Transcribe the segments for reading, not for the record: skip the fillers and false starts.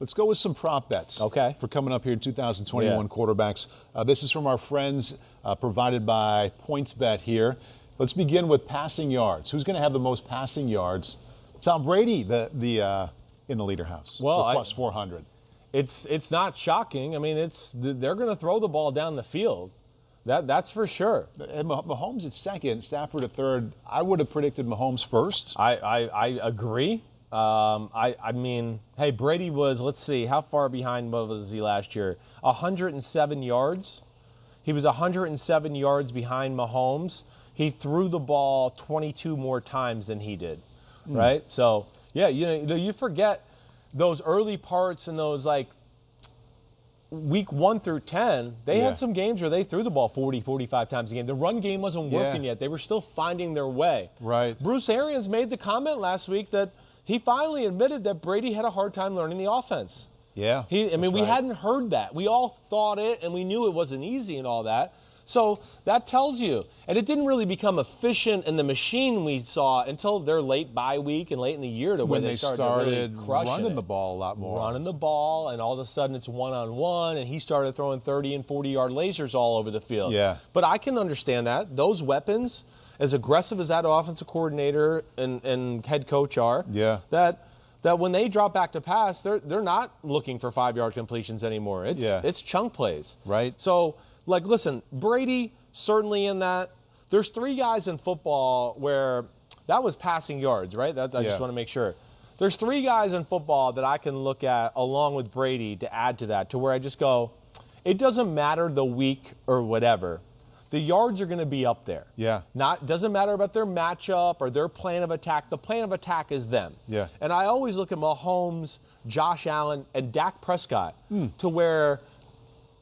Let's go with some prop bets. Okay. For coming up here in 2021 quarterbacks. This is from our friends provided by PointsBet here. Let's begin with passing yards. Who's going to have the most passing yards? Tom Brady, the in the leader house. Well, plus 400. It's not shocking. I mean, they're going to throw the ball down the field. That's for sure. And Mahomes at second, Stafford at third. I would have predicted Mahomes first. I agree. I mean, hey, Brady was, let's see, how far behind was he last year? 107 yards. He was 107 yards behind Mahomes. He threw the ball 22 more times than he did, right? So, yeah, you forget those early parts and those, like, week 1 through 10, they had some games where they threw the ball 40, 45 times a game. The run game wasn't working yet. They were still finding their way. Right. Bruce Arians made the comment last week that he finally admitted that Brady had a hard time learning the offense. Yeah. We hadn't heard that. We all thought it, and we knew it wasn't easy and all that. So that tells you. And it didn't really become efficient in the machine we saw until their late bye week and late in the year to where they started really crushing running the ball a lot more. Running the ball, and all of a sudden it's one-on-one, and he started throwing 30- and 40-yard lasers all over the field. Yeah. But I can understand that. Those weapons, as aggressive as that offensive coordinator and head coach are, that when they drop back to pass, they're not looking for 5-yard completions anymore. It's chunk plays. Right. So, like, listen, Brady, certainly in that. There's 3 guys in football where that was passing yards, right? I just want to make sure. There's 3 guys in football that I can look at along with Brady to add to that, to where I just go, it doesn't matter the week or whatever. The yards are going to be up there. Yeah. Doesn't matter about their matchup or their plan of attack. The plan of attack is them. Yeah. And I always look at Mahomes, Josh Allen, and Dak Prescott to where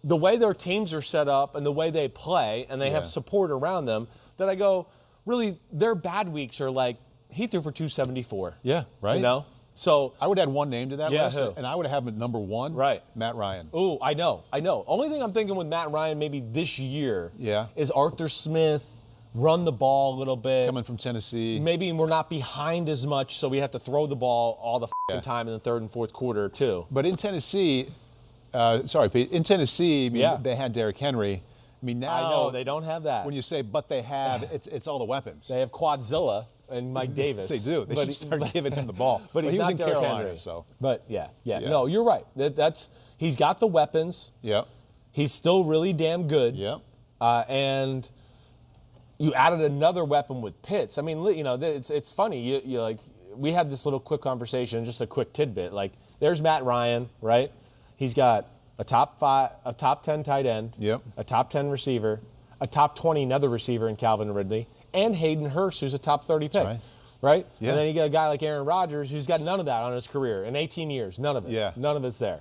the way their teams are set up and the way they play and they have support around them, that I go, really, their bad weeks are like, he threw for 274. Yeah, right. You know? So I would add one name to that list, who? and I would have him at number 1. Right. Matt Ryan. Oh, I know. Only thing I'm thinking with Matt Ryan maybe this year is Arthur Smith, run the ball a little bit. Coming from Tennessee. Maybe we're not behind as much, so we have to throw the ball all the time in the third and fourth quarter, too. But in Tennessee, Pete, in Tennessee, they had Derrick Henry. I mean, now. I know, they don't have that. When you say, but they have, it's all the weapons. They have Quadzilla and Mike Davis. They do. They should start giving him the ball. But he he's was not in Derrick Carolina, Henry. so. But, yeah. No, you're right. He's got the weapons. Yep. He's still really damn good. Yep. And you added another weapon with Pitts. I mean, it's funny. You like, we had this little quick conversation, just a quick tidbit. Like, there's Matt Ryan, right? He's got a top 10 tight end, a top 10 receiver, a top 20 another receiver in Calvin Ridley, and Hayden Hurst, who's a top 30 pick. Right? Yeah. And then you got a guy like Aaron Rodgers who's got none of that on his career in 18 years. None of it. Yeah. None of it's there.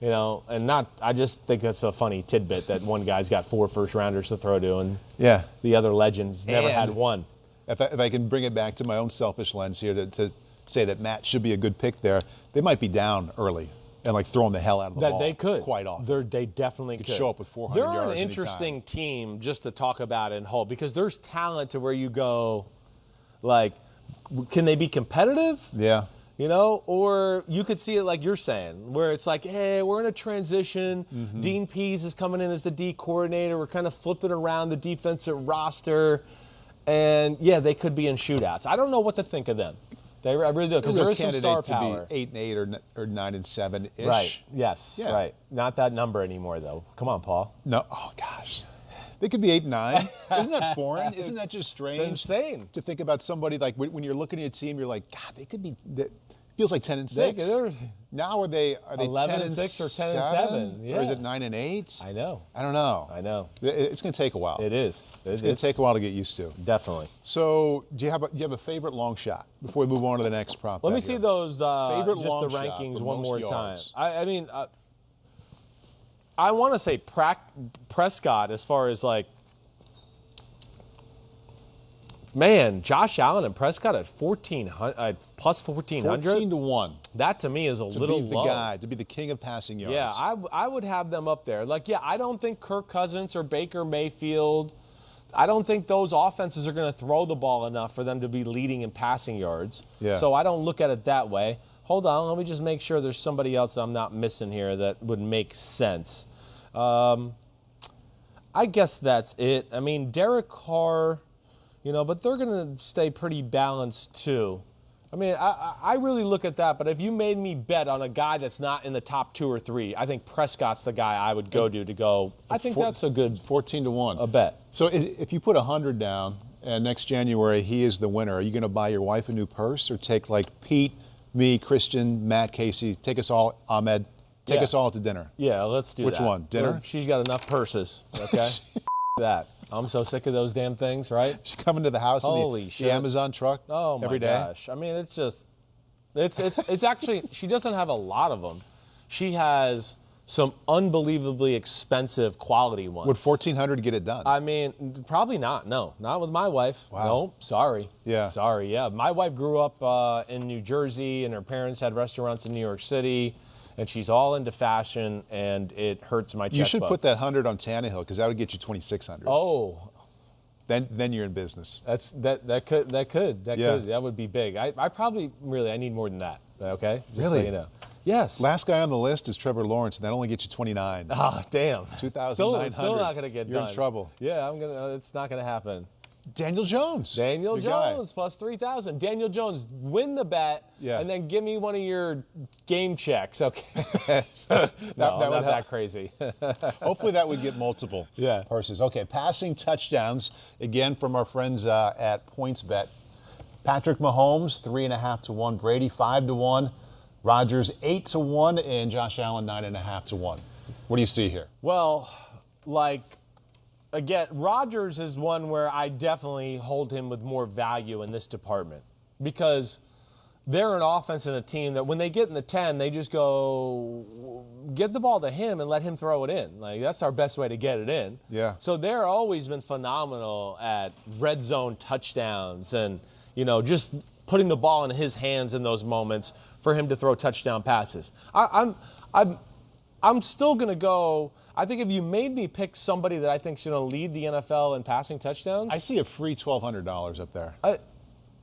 I just think that's a funny tidbit that one guy's got 4 first-rounders to throw to, and the other legends never had one. If I can bring it back to my own selfish lens here to say that Matt should be a good pick there, they might be down early and like throwing the hell out of the ball. They could. Quite often. They definitely could. Show up with 400 yards They're an interesting team just to talk about and hold, because there's talent to where you go, like, can they be competitive? Yeah. Or you could see it like you're saying, where it's like, hey, we're in a transition. Dean Pease is coming in as the D coordinator. We're kind of flipping around the defensive roster. And, they could be in shootouts. I don't know what to think of them. I really do, because there is some star power. To be 8-8 or 9-7-ish. Right. Yes. Yeah. Right. Not that number anymore, though. Come on, Paul. No. Oh gosh. They could be 8-9. Isn't that foreign? Isn't that just strange? It's insane to think about somebody like when you're looking at a team. You're like, God, they could be. Feels like 10-6. Now are they 11-6 or 10-7? Yeah. Or is it 9-8? I know. I don't know. I know. It's going to take a while. It is. It's going to take a while to get used to. Definitely. So, do you have a favorite long shot before we move on to the next prop? Let me see those favorite just long the rankings shot one more yards. time. I mean, I want to say Prescott as far as like. Man, Josh Allen and Prescott at plus 1,400. 14-1. That to me is a little low. To be the king of passing yards. Yeah, I would have them up there. Like, I don't think Kirk Cousins or Baker Mayfield, I don't think those offenses are going to throw the ball enough for them to be leading in passing yards. Yeah. So I don't look at it that way. Hold on, let me just make sure there's somebody else I'm not missing here that would make sense. I guess that's it. I mean, Derek Carr, but they're going to stay pretty balanced too. I mean, I really look at that, but if you made me bet on a guy that's not in the top 2 or 3, I think Prescott's the guy I would go to go. I think that's a good 14-1 a bet. So if you put 100 down and next January he is the winner, are you going to buy your wife a new purse or take like Pete, me, Christian, Matt, Casey, take us all, Ahmed, take us all to dinner? Yeah, let's do that. Which one? Dinner? She's got enough purses, okay? That. I'm so sick of those damn things, right? She's coming to the house Holy in the shit. Amazon truck every day. Gosh. I mean, it's just, it's actually, she doesn't have a lot of them. She has some unbelievably expensive quality ones. Would 1,400 get it done? I mean, probably not. No, not with my wife. Wow. No, sorry. Yeah. Sorry, yeah. My wife grew up in New Jersey, and her parents had restaurants in New York City. And she's all into fashion, and it hurts my checkbook. You should put that 100 on Tannehill because that would get you 2,600. Oh, then you're in business. That could that would be big. I probably I need more than that. Okay, just really? So you know. Yes. Last guy on the list is Trevor Lawrence, and that only gets you 29. Ah, damn. 2,900. Still not gonna get You're done. in trouble. Yeah, it's not gonna happen. Daniel Jones. Daniel Good Jones guy. plus 3,000. Daniel Jones, win the bet, and then give me one of your game checks. Okay. that not would that crazy. Hopefully that would get multiple purses. Okay, passing touchdowns, again from our friends at PointsBet. Patrick Mahomes, 3.5-1. Brady, 5-1. Rodgers, 8-1. And Josh Allen, 9.5-1. What do you see here? Well, again, Rodgers is one where I definitely hold him with more value in this department because they're an offense and a team that when they get in the 10, they just go get the ball to him and let him throw it in. Like, that's our best way to get it in. Yeah. So they're always been phenomenal at red zone touchdowns and, just putting the ball in his hands in those moments for him to throw touchdown passes. I'm still going to go. I think if you made me pick somebody that I think is going to lead the NFL in passing touchdowns. I see a free $1,200 up there.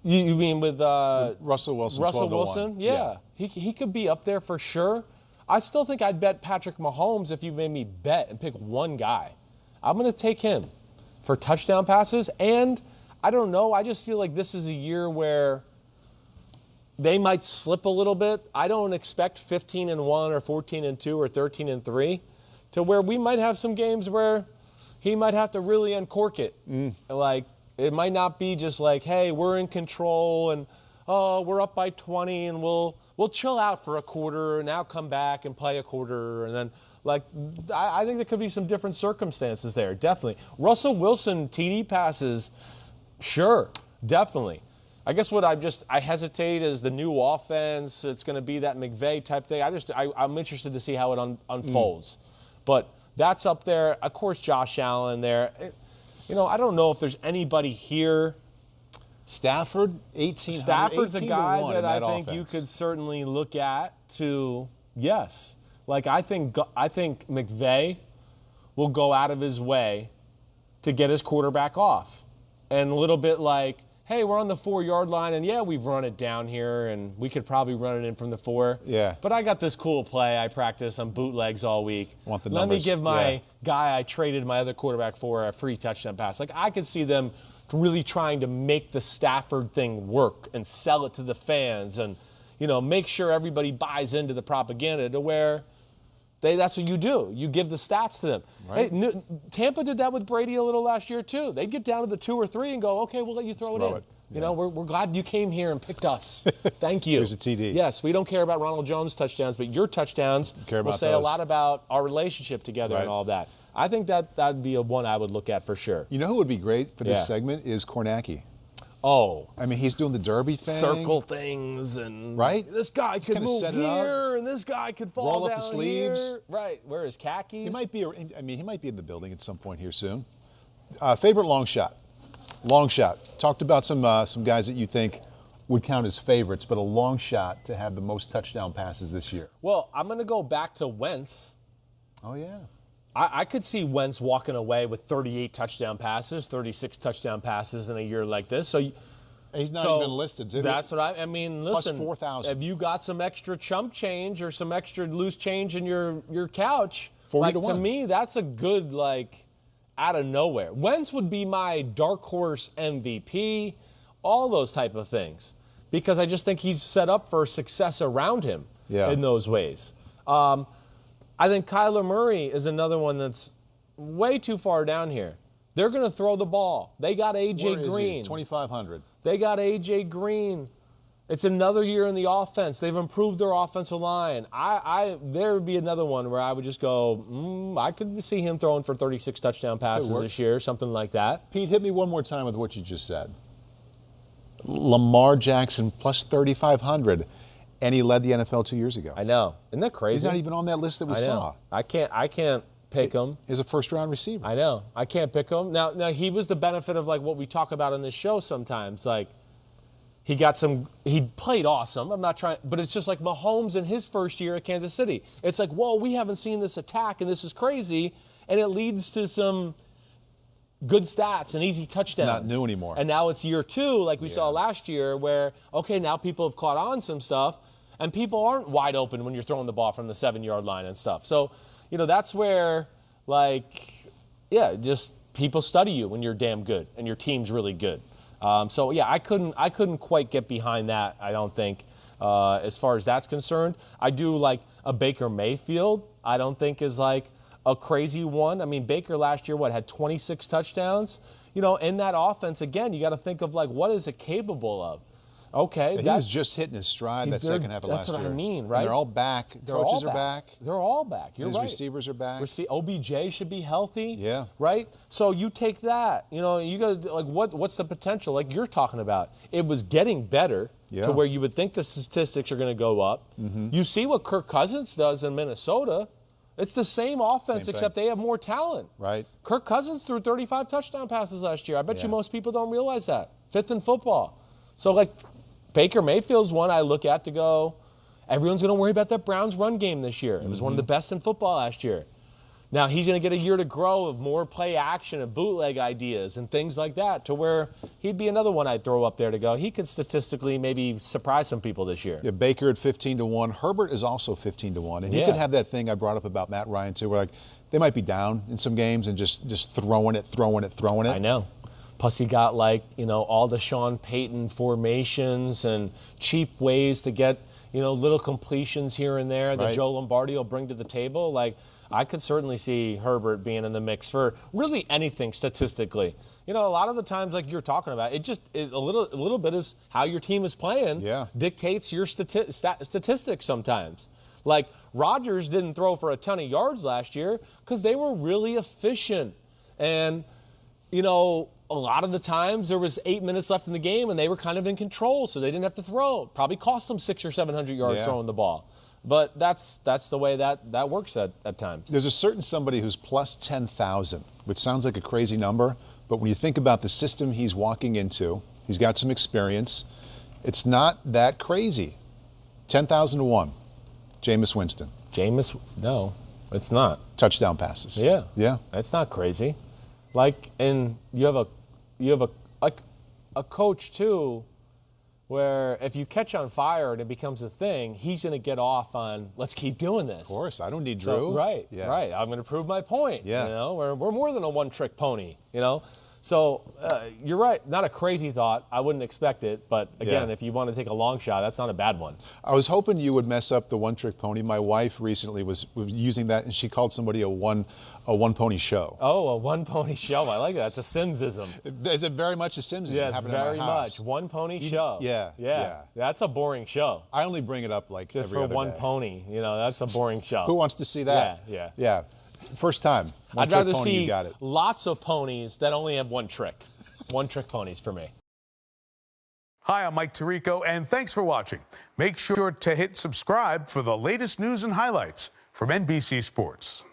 You mean with Russell Wilson? Russell Wilson? Yeah. He could be up there for sure. I still think I'd bet Patrick Mahomes if you made me bet and pick one guy. I'm going to take him for touchdown passes. And I don't know. I just feel like this is a year where they might slip a little bit. I don't expect 15-1 or 14-2 or 13-3 to where we might have some games where he might have to really uncork it. Like, it might not be just like, hey, we're in control and, we're up by 20 and we'll chill out for a quarter and now come back and play a quarter. And then, I think there could be some different circumstances there, definitely. Russell Wilson TD passes, sure, definitely. I guess what I hesitate is the new offense. It's going to be that McVay type thing. I'm interested to see how it unfolds. But that's up there. Of course, Josh Allen there. I don't know if there's anybody here. Stafford, 18. Stafford's a guy that I think offense. you could certainly look at to, yes. I think McVay will go out of his way to get his quarterback off. And a little bit like, hey, we're on the 4-yard line, and yeah, we've run it down here, and we could probably run it in from the 4. Yeah. But I got this cool play I practice on bootlegs all week. Let me give my guy I traded my other quarterback for a free touchdown pass. I could see them really trying to make the Stafford thing work and sell it to the fans and, make sure everybody buys into the propaganda to where that's what you do. You give the stats to them. Right. Hey, Tampa did that with Brady a little last year, too. They'd get down to the 2 or 3 and go, okay, we'll let you throw it in. Yeah. We're glad you came here and picked us. Thank you. Here's a TD. Yes, we don't care about Ronald Jones' touchdowns, but your touchdowns will say a lot about our relationship together and all that. I think that'd be one I would look at for sure. You know who would be great for this segment is Kornacki. Oh. I mean, he's doing the derby thing. Circle things and this guy could move here and this guy could fall roll down up the sleeves. Here. Right. Wear his khakis. He might be in the building at some point here soon. Favorite long shot. Long shot. Talked about some guys that you think would count as favorites, but a long shot to have the most touchdown passes this year. Well, I'm going to go back to Wentz. Oh, yeah. I could see Wentz walking away with 38 touchdown passes, 36 touchdown passes in a year like this. So, He's not So even listed. That's what I mean. Listen, plus 4,000. Have you got some extra chump change or some extra loose change in your couch? 40 to 1. To me, that's a good, out of nowhere. Wentz would be my dark horse MVP, all those type of things, because I just think he's set up for success around him in those ways. I think Kyler Murray is another one that's way too far down here. They're going to throw the ball. They got A.J. Green. 2,500. They got A.J. Green. It's another year in the offense. They've improved their offensive line. There would be another one where I would just go, I could see him throwing for 36 touchdown passes this year, something like that. Pete, hit me one more time with what you just said. Lamar Jackson plus 3,500, and he led the NFL 2 years ago. I know. Isn't that crazy? He's not even on that list that we saw. I can't pick him. He's a first-round receiver. I know. I can't pick him. Now he was the benefit of what we talk about in this show sometimes. He played awesome. I'm not trying, but it's just like Mahomes in his first year at Kansas City. It's like, whoa, we haven't seen this attack, and this is crazy, and it leads to some good stats and easy touchdowns. Not new anymore. And now it's year 2, like we saw last year, where, okay, now people have caught on some stuff, and people aren't wide open when you're throwing the ball from the 7-yard line and stuff. So, that's where, just people study you when you're damn good and your team's really good. I couldn't quite get behind that, I don't think, as far as that's concerned. I do like a Baker Mayfield, I don't think is a crazy one. I mean, Baker last year, had 26 touchdowns? In that offense, again, you got to think of what is it capable of? Okay. He was just hitting his stride that second half of last year. That's what I mean, right? And they're all back. Coaches are back. They're all back. You're right. His receivers are back. OBJ should be healthy. Yeah. Right? So you take that. You got to, what's the potential? Like you're talking about. It was getting better to where you would think the statistics are going to go up. Mm-hmm. You see what Kirk Cousins does in Minnesota. It's the same offense, except they have more talent. Right. Kirk Cousins threw 35 touchdown passes last year. I bet you most people don't realize that. 5th in football. So, Baker Mayfield's one I look at to go, everyone's going to worry about that Browns run game this year. It was one of the best in football last year. Now, he's going to get a year to grow of more play action and bootleg ideas and things like that, to where he'd be another one I'd throw up there to go. He could statistically maybe surprise some people this year. Yeah, Baker at 15 to 1. Herbert is also 15 to 1. And he could have that thing I brought up about Matt Ryan, too, where they might be down in some games and just throwing it. I know. Plus, you got all the Sean Payton formations and cheap ways to get little completions here and there that Joe Lombardi will bring to the table. I could certainly see Herbert being in the mix for really anything statistically. A lot of the times, like you're talking about, a little bit is how your team is playing dictates your statistics sometimes. Like Rodgers didn't throw for a ton of yards last year because they were really efficient, and a lot of the times there was 8 minutes left in the game and they were kind of in control, so they didn't have to throw. Probably cost them 600 or 700 yards throwing the ball. But that's the way that works at times. There's a certain somebody who's plus 10,000, which sounds like a crazy number, but when you think about the system he's walking into, he's got some experience. It's not that crazy. 10,000 to 1. Jameis Winston. No, it's not. Touchdown passes. Yeah. That's not crazy. And you have a coach too, where if you catch on fire and it becomes a thing, he's going to get off on, let's keep doing this. Of course, I don't need Drew. Right. I'm going to prove my point. We're more than a one-trick pony. So you're right. Not a crazy thought. I wouldn't expect it. But again, if you want to take a long shot, that's not a bad one. I was hoping you would mess up the one-trick pony. My wife recently was using that, and she called somebody a one-pony show. Oh, a one-pony show. I like that. It's a Simmsism. It's very much a Simmsism. Yeah, it's very much. One-pony show. Yeah. That's a boring show. I only bring it up just every for other one day. pony. That's a boring show. Who wants to see that? Yeah. First time. I'd rather pony, see you got it. Lots of ponies that only have one trick. One-trick ponies for me. Hi, I'm Mike Tirico, and thanks for watching. Make sure to hit subscribe for the latest news and highlights from NBC Sports.